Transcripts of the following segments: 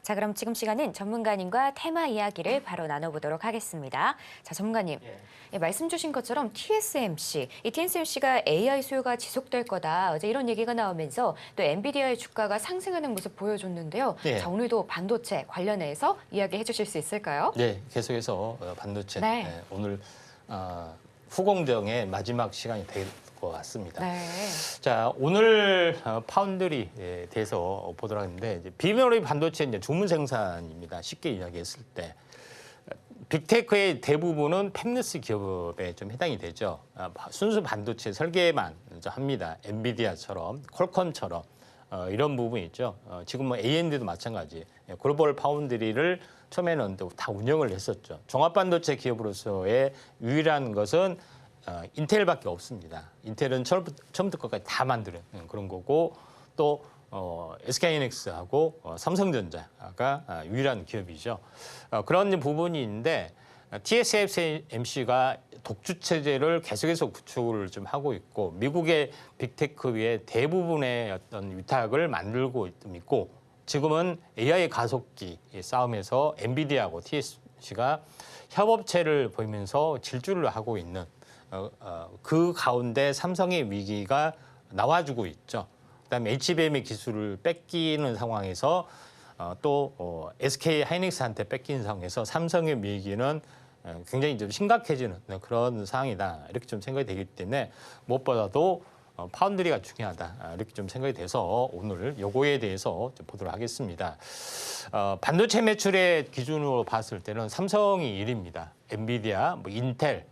자, 그럼 지금 시간은 전문가님과 테마 이야기를 바로 나눠보도록 하겠습니다. 자, 전문가님, 말씀 주신 것처럼 TSMC, 이 TSMC가 AI 수요가 지속될 거다. 어제 이런 얘기가 나오면서 또 엔비디아의 주가가 상승하는 모습 보여줬는데요. 네. 자, 오늘도 반도체 관련해서 이야기해 주실 수 있을까요? 네, 계속해서 반도체 네. 오늘 후공정의 마지막 시간이 될 것 같습니다. 네. 자, 오늘 파운드리에 대해서 보도록 하는데 비메모리 반도체 이제 주문 생산입니다. 쉽게 이야기했을 때 빅테크의 대부분은 팹리스 기업에 좀 해당이 되죠. 순수 반도체 설계만 합니다. 엔비디아처럼 퀄컴처럼 이런 부분이 있죠. 지금 뭐 AMD도 마찬가지. 글로벌 파운드리를 처음에는 다 운영을 했었죠. 종합 반도체 기업으로서의 유일한 것은 인텔밖에 없습니다. 인텔은 처음부터 끝까지 다 만드는 그런 거고 또 SK하이닉스하고 삼성전자가 유일한 기업이죠. 그런 부분이 있는데 TSMC가 독주 체제를 계속해서 구축을 좀 하고 있고 미국의 빅테크의 대부분의 어떤 위탁을 만들고 있고 지금은 AI 가속기 싸움에서 엔비디아하고 TSMC가 협업체를 보이면서 질주를 하고 있는 그 가운데 삼성의 위기가 나와주고 있죠. 그다음에 HBM의 기술을 뺏기는 상황에서 또 SK 하이닉스한테 뺏기는 상황에서 삼성의 위기는 굉장히 좀 심각해지는 그런 상황이다. 이렇게 좀 생각이 되기 때문에 무엇보다도 파운드리가 중요하다. 이렇게 좀 생각이 돼서 오늘 요거에 대해서 좀 보도록 하겠습니다. 반도체 매출의 기준으로 봤을 때는 삼성이 1위입니다. 엔비디아, 뭐 인텔,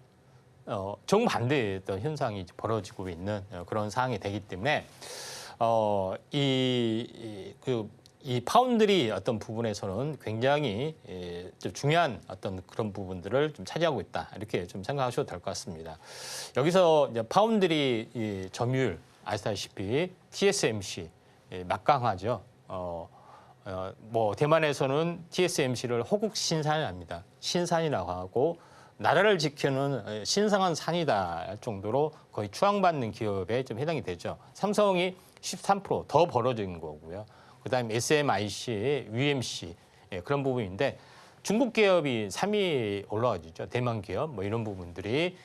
정반대의 어떤 현상이 벌어지고 있는 그런 상황이 되기 때문에 이 파운드리 어떤 부분에서는 굉장히 좀 중요한 어떤 그런 부분들을 좀 차지하고 있다 이렇게 좀 생각하셔도 될 것 같습니다. 여기서 이제 파운드리 점유율 아시다시피 TSMC 막강하죠. 뭐 대만에서는 TSMC를 호국 신산이랍니다. 신산이라고 하고 나라를 지키는 신성한 산이다 할 정도로 거의 추앙받는 기업에 좀 해당이 되죠. 삼성이 13%더 벌어진 거고요. 그다음에 SMIC, UMC 그런 부분인데 중국 기업이 3위 올라가죠. 대만 기업 뭐 이런 부분들이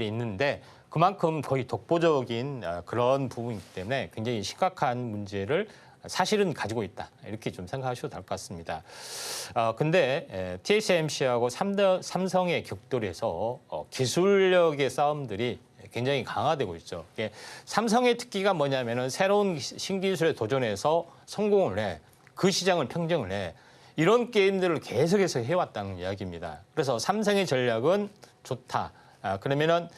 있는데 그만큼 거의 독보적인 그런 부분이기 때문에 굉장히 심각한 문제를 사실은 가지고 있다. 이렇게 좀 생각하셔도 될 것 같습니다. 근데 TSMC하고 삼성의 격돌에서 기술력의 싸움들이 굉장히 강화되고 있죠. 삼성의 특기가 뭐냐면은 새로운 신기술에 도전해서 성공을 해. 그 시장을 평정을 해. 이런 게임들을 계속해서 해왔다는 이야기입니다. 그래서 삼성의 전략은 좋다. 그러면은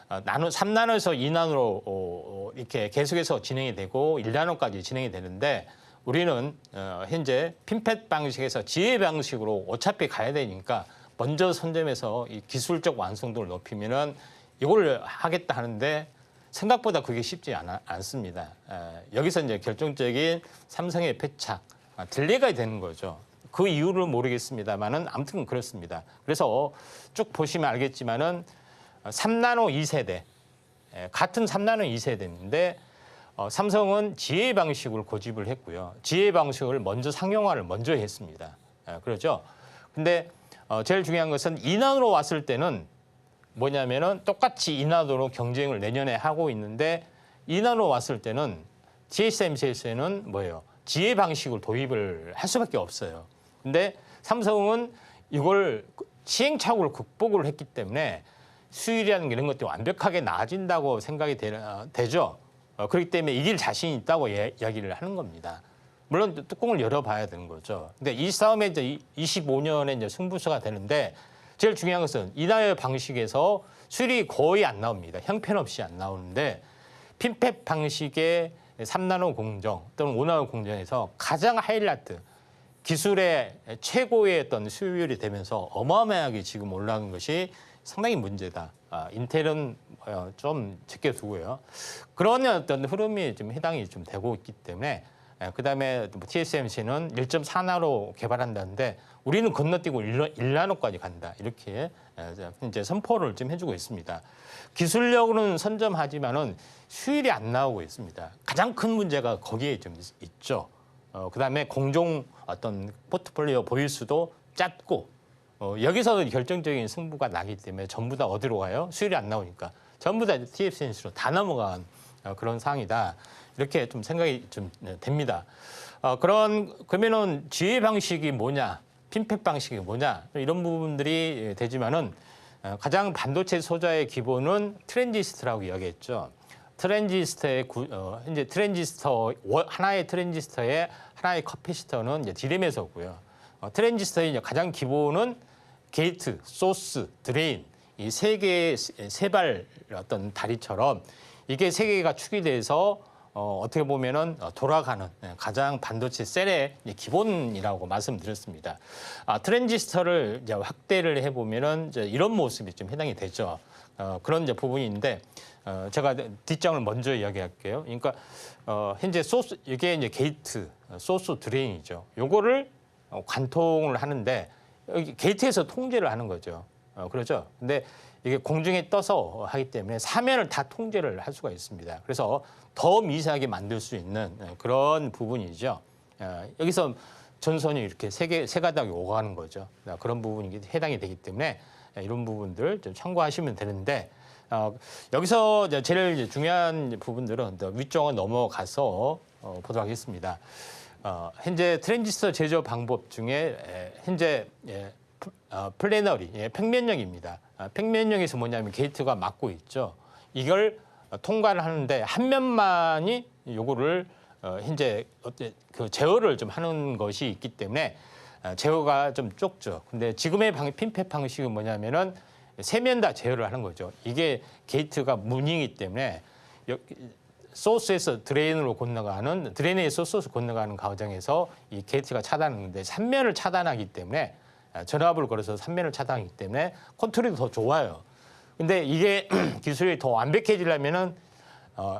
3나노에서 2나노로 이렇게 계속해서 진행이 되고 1나노까지 진행이 되는데 우리는 현재 핀펫 방식에서 지혜 방식으로 어차피 가야 되니까 먼저 선점해서 이 기술적 완성도를 높이면은 이걸 하겠다 하는데 생각보다 그게 쉽지 않습니다. 여기서 이제 결정적인 삼성의 패착, 딜레이가 되는 거죠. 그 이유를 모르겠습니다만은 아무튼 그렇습니다. 그래서 쭉 보시면 알겠지만은 3나노 2세대, 같은 3나노 2세대인데 삼성은 지혜 방식을 고집을 했고요. 지혜 방식을 먼저 상용화를 먼저 했습니다. 그렇죠? 근데 제일 중요한 것은 2나노로 왔을 때는 뭐냐면은 똑같이 2나노로 경쟁을 내년에 하고 있는데 2나노 왔을 때는 TSMC에서는 뭐예요? 지혜 방식을 도입을 할 수밖에 없어요. 근데 삼성은 이걸 시행착오를 극복을 했기 때문에 수율이라는 이런 것들이 완벽하게 나아진다고 생각이 되죠. 그렇기 때문에 이길 자신이 있다고 이야기를 하는 겁니다. 물론 뚜껑을 열어봐야 되는 거죠. 근데 이 싸움에 이제 25년에 이제 승부수가 되는데 제일 중요한 것은 이나의 방식에서 수율이 거의 안 나옵니다. 형편없이 안 나오는데 핀펫 방식의 3나노 공정 또는 5나노 공정에서 가장 하이라이트 기술의 최고의 어떤 수율이 되면서 어마어마하게 지금 올라간 것이 상당히 문제다. 인텔은 좀 제껴두고요. 그런 어떤 흐름이 좀 해당이 좀 되고 있기 때문에 그다음에 TSMC는 1.4나노 개발한다는데 우리는 건너뛰고 1나노까지 간다. 이렇게 이제 선포를 좀 해주고 있습니다. 기술력으로는 선점하지만은 수율이 안 나오고 있습니다. 가장 큰 문제가 거기에 좀 있죠. 그다음에 공정 어떤 포트폴리오 보유수도 작고 여기서 결정적인 승부가 나기 때문에 전부 다 어디로 가요? 수율이 안 나오니까 전부 다 TSMC로 다 넘어간 그런 상황이다. 이렇게 좀 생각이 좀 됩니다. 그러면은 지휘 방식이 뭐냐, 핀팻 방식이 뭐냐 이런 부분들이 되지만은 가장 반도체 소자의 기본은 트랜지스터라고 이야기했죠. 트랜지스터의 현재 트랜지스터 하나의 트랜지스터의 하나의 커피시터는 이제 디램에서 오고요. 트랜지스터의 이제 가장 기본은 게이트, 소스, 드레인 이 세 개의 세발 어떤 다리처럼 이게 세 개가 축이 돼서 어떻게 보면은 돌아가는 가장 반도체 셀의 기본이라고 말씀드렸습니다. 트랜지스터를 이제 확대를 해보면은 이제 이런 모습이 좀 해당이 되죠. 그런 이제 부분인데 제가 뒷장을 먼저 이야기할게요. 그러니까 현재 소스 이게 이제 게이트, 소스 드레인이죠. 요거를 관통을 하는데 여기 게이트에서 통제를 하는 거죠. 그렇죠. 근데 이게 공중에 떠서 하기 때문에 사면을 다 통제를 할 수가 있습니다. 그래서 더 미세하게 만들 수 있는 그런 부분이죠. 여기서 전선이 이렇게 세 가닥이 오가는 거죠. 그런 부분이 해당이 되기 때문에 이런 부분들 좀 참고하시면 되는데 여기서 제일 중요한 부분들은 위쪽으로 넘어가서 보도록 하겠습니다. 현재 트랜지스터 제조 방법 중에 현재 플래너리, 평면형입니다. 평면형에서 뭐냐면 게이트가 막고 있죠. 이걸 통과를 하는데 한 면만이 요거를 현재 그 제어를 좀 하는 것이 있기 때문에 제어가 좀 좁죠. 근데 지금의 핀팻 방식은 뭐냐면은 세 면 다 제어를 하는 거죠. 이게 게이트가 문이기 때문에 소스에서 드레인으로 건너가는 드레인에서 소스 건너가는 과정에서 이 게이트가 차단하는데 3면을 차단하기 때문에 전압을 걸어서 3면을 차단하기 때문에 컨트롤이 더 좋아요. 근데 이게 기술이 더 완벽해지려면은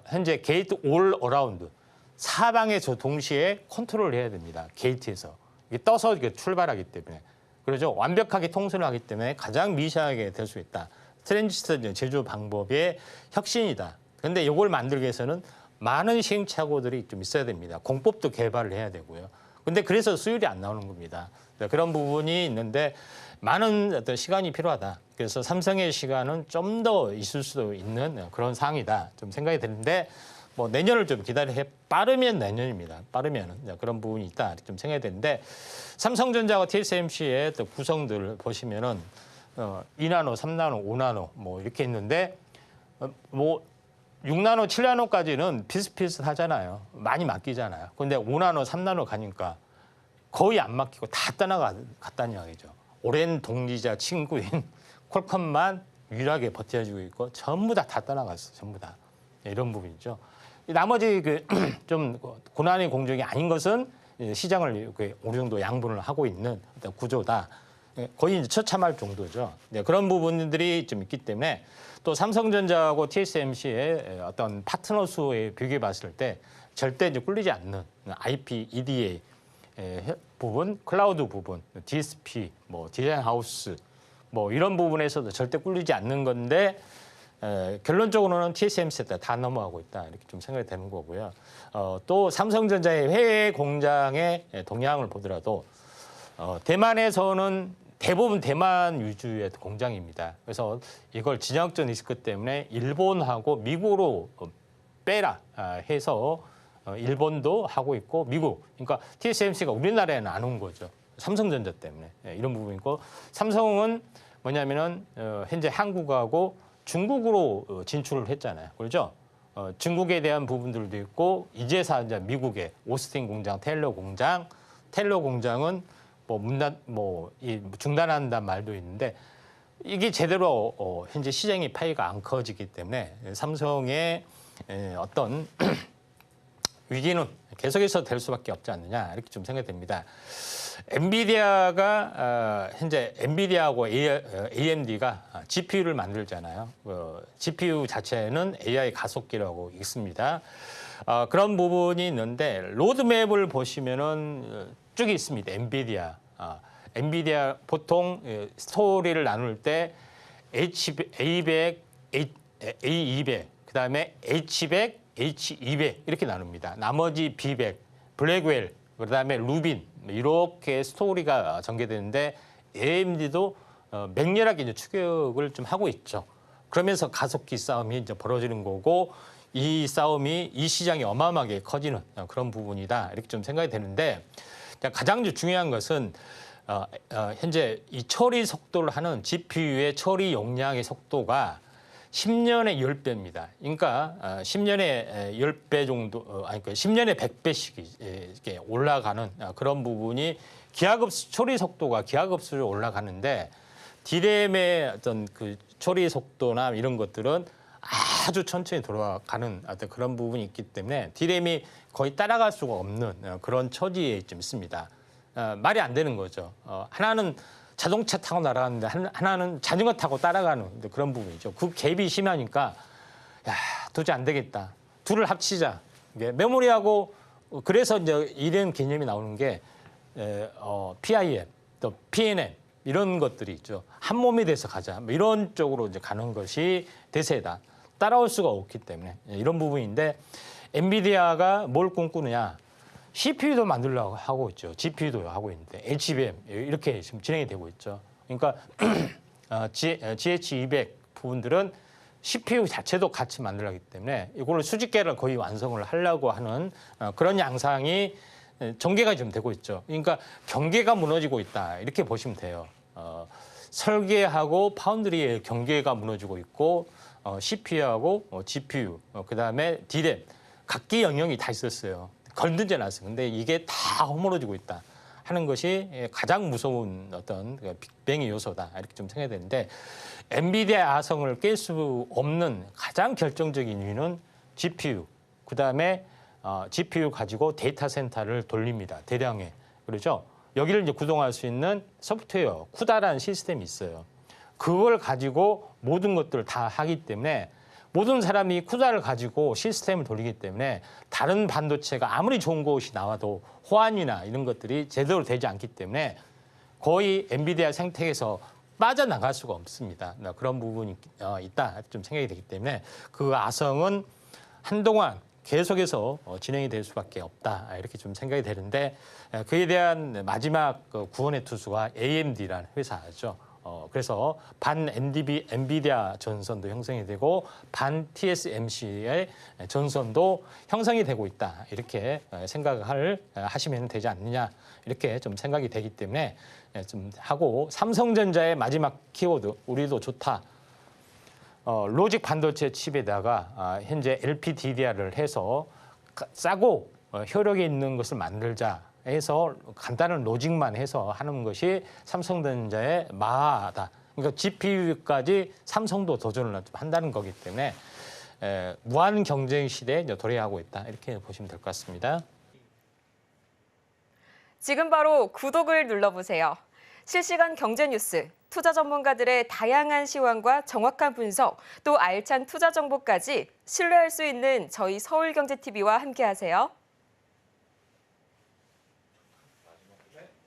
현재 게이트 올 어라운드 사방에서 동시에 컨트롤을 해야 됩니다. 게이트에서 이게 떠서 이게 출발하기 때문에 그러죠. 완벽하게 통솔을 하기 때문에 가장 미세하게 될 수 있다. 트랜지스터 제조 방법의 혁신이다. 그런데 이걸 만들기 위해서는 많은 시행착오들이 좀 있어야 됩니다. 공법도 개발을 해야 되고요. 근데 그래서 수율이 안 나오는 겁니다. 그런 부분이 있는데 많은 어떤 시간이 필요하다. 그래서 삼성의 시간은 좀 더 있을 수도 있는 그런 상황이다. 좀 생각이 드는데 뭐 내년을 좀 기다려 빠르면 내년입니다. 빠르면 그런 부분이 있다. 좀 생각이 되는데 삼성전자와 TSMC의 또 구성들을 보시면은 2나노, 3나노, 5나노 뭐 이렇게 있는데 뭐 6나노, 7나노까지는 비슷비슷하잖아요. 많이 맡기잖아요. 근데 5나노, 3나노 가니까 거의 안 맡기고 다 떠나갔다는 이야기죠. 오랜 동기자 친구인 퀄컴만 유일하게 버텨주고 있고 전부 다 떠나갔어. 전부 다. 이런 부분이죠. 나머지 좀 고난의 공정이 아닌 것은 시장을 어느 정도 양분을 하고 있는 어떤 구조다. 거의 이제 처참할 정도죠. 그런 부분들이 좀 있기 때문에 또 삼성전자하고 TSMC의 어떤 파트너 수에 비교해 봤을 때 절대 이제 꿀리지 않는 IP, EDA 부분, 클라우드 부분, DSP, 뭐 디자인 하우스 뭐 이런 부분에서도 절대 꿀리지 않는 건데 결론적으로는 TSMC에 다 넘어가고 있다 이렇게 좀 생각이 되는 거고요. 또 삼성전자의 해외 공장의 동향을 보더라도 대만에서는 대부분 대만 위주의 공장입니다. 그래서 이걸 진영적 리스크 때문에 일본하고 미국으로 빼라 해서 일본도 하고 있고 미국, 그러니까 TSMC가 우리나라에는 안 온 거죠. 삼성전자 때문에 이런 부분이 있고 삼성은 뭐냐면은 현재 한국하고 중국으로 진출을 했잖아요. 그렇죠? 중국에 대한 부분들도 있고 이제서 이제 미국의 오스틴 공장, 테일러 공장은 중단한다는 말도 있는데 이게 제대로 현재 시장의 파이가 안 커지기 때문에 삼성의 어떤 위기는 계속해서 될 수밖에 없지 않느냐 이렇게 좀 생각이 됩니다. 엔비디아가 현재 엔비디아하고 AMD가 GPU를 만들잖아요. GPU 자체는 AI 가속기라고 있습니다. 그런 부분이 있는데 로드맵을 보시면은 쭉 있습니다. 엔비디아 보통 스토리를 나눌 때 A100, A200, 그다음에 H100, H200 이렇게 나눕니다. 나머지 B100, 블랙웰, 그다음에 루빈 이렇게 스토리가 전개되는데 AMD도 맹렬하게 이제 추격을 좀 하고 있죠. 그러면서 가속기 싸움이 이제 벌어지는 거고 이 싸움이 이 시장이 어마어마하게 커지는 그런 부분이다 이렇게 좀 생각이 되는데 가장 중요한 것은 현재 이 처리 속도를 하는 GPU의 처리 용량의 속도가 10년에 10배입니다. 그러니까 10년에 10배 정도, 아니, 10년에 100배씩 이렇게 올라가는 그런 부분이 처리 속도가 기하급수로 올라가는데 D램의 어떤 그 처리 속도나 이런 것들은 아주 천천히 돌아가는 어떤 그런 부분이 있기 때문에 D램이 거의 따라갈 수가 없는 그런 처지에 좀 있습니다. 말이 안 되는 거죠. 하나는 자동차 타고 날아가는데 하나는 자전거 타고 따라가는 그런 부분이죠. 그 갭이 심하니까 야, 도저히 안 되겠다. 둘을 합치자. 이게 메모리하고 그래서 이제 이런 개념이 나오는 게 PIM, 또 PNM 이런 것들이 있죠. 한 몸이 돼서 가자. 뭐 이런 쪽으로 이제 가는 것이 대세다. 따라올 수가 없기 때문에 이런 부분인데 엔비디아가 뭘 꿈꾸느냐? CPU도 만들려고 하고 있죠. GPU도 하고 있는데 HBM 이렇게 지금 진행이 되고 있죠. 그러니까 GH200 부분들은 CPU 자체도 같이 만들기 때문에 이걸로 수직계를 거의 완성을 하려고 하는 그런 양상이 전개가 좀 되고 있죠. 그러니까 경계가 무너지고 있다 이렇게 보시면 돼요. 설계하고 파운드리의 경계가 무너지고 있고 CPU하고 GPU 그다음에 D램 각기 영역이 다 있었어요. 걸든지 않았어요. 근데 이게 다 허물어지고 있다 하는 것이 가장 무서운 어떤 빅뱅의 요소다 이렇게 좀 생각이 되는데 엔비디아 아성을 깰 수 없는 가장 결정적인 이유는 GPU 그다음에 GPU 가지고 데이터 센터를 돌립니다. 대량의 그렇죠. 여기를 이제 구동할 수 있는 소프트웨어 쿠다라는 시스템이 있어요. 그걸 가지고 모든 것들을 다 하기 때문에 모든 사람이 쿠다를 가지고 시스템을 돌리기 때문에 다른 반도체가 아무리 좋은 것이 나와도 호환이나 이런 것들이 제대로 되지 않기 때문에 거의 엔비디아 생태계에서 빠져나갈 수가 없습니다. 그런 부분이 있다 좀 생각이 되기 때문에 그 아성은 한동안 계속해서 진행이 될 수밖에 없다 이렇게 좀 생각이 되는데 그에 대한 마지막 구원의 투수가 AMD라는 회사죠. 그래서 반 엔비디아 전선도 형성이 되고 반 TSMC의 전선도 형성이 되고 있다 이렇게 생각을 하시면 되지 않느냐 이렇게 좀 생각이 되기 때문에 좀 하고 삼성전자의 마지막 키워드 우리도 좋다. 로직 반도체 칩에다가 현재 LPDDR을 해서 싸고 효력이 있는 것을 만들자 해서 간단한 로직만 해서 하는 것이 삼성전자의 마하다. 그러니까 GPU까지 삼성도 도전을 한다는 거기 때문에 무한 경쟁 시대에 도래하고 있다. 이렇게 보시면 될 것 같습니다. 지금 바로 구독을 눌러보세요. 실시간 경제 뉴스, 투자 전문가들의 다양한 시황과 정확한 분석, 또 알찬 투자 정보까지 신뢰할 수 있는 저희 서울경제TV와 함께하세요.